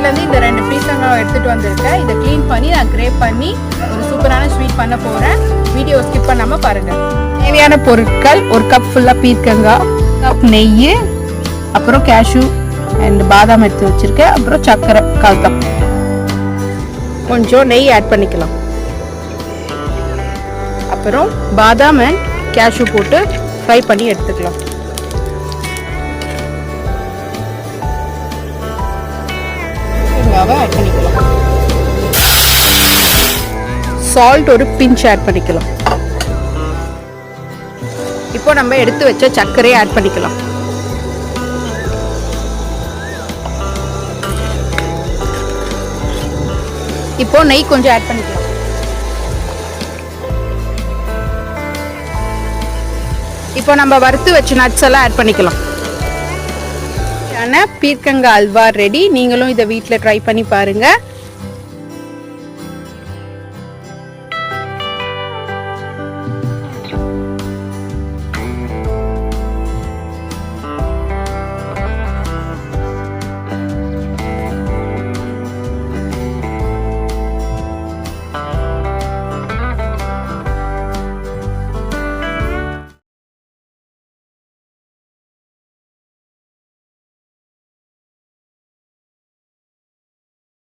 தோட்டத்துலேருந்து இந்த 2 பீர்க்கங்காய் எடுத்துகிட்டு வந்திருக்கேன். இதை க்ளீன் பண்ணி நான் கிரேப் பண்ணி ஒரு சூப்பரான ஸ்வீட் பண்ண போகிறேன். வீடியோ ஸ்கிப் பண்ணாமல் பாருங்கள். தேவையான பொருட்கள்: 1 கப் ஃபுல்லாக பீர்க்கங்காய், கப் நெய், அப்புறம் கேஷ்யூ அண்ட் பாதாம் எடுத்து வச்சுருக்கேன், அப்புறம் சர்க்கரை 1/4 கப். கொஞ்சம் நெய் ஆட் பண்ணிக்கலாம். அப்புறம் பாதாம் அண்ட் கேஷ்யூ போட்டு ஃப்ரை பண்ணி எடுத்துக்கலாம். ஆட் பண்ணிக்கலாம். சால்ட் ஒரு பிஞ்ச் ஆட் பண்ணிக்கலாம். இப்போ நம்ம எடுத்து வச்ச சர்க்கரையை ஆட் பண்ணிக்கலாம். இப்போ நெய் கொஞ்சம் ஆட் பண்ணிக்கலாம். இப்போ நம்ம வறுத்து வச்ச நட்ஸ் எல்லாம் ஆட் பண்ணிக்கலாம். பீர்க்கங்காய் அல்வா ரெடி. நீங்களும் இதை வீட்டில் ட்ரை பண்ணி பாருங்கள்.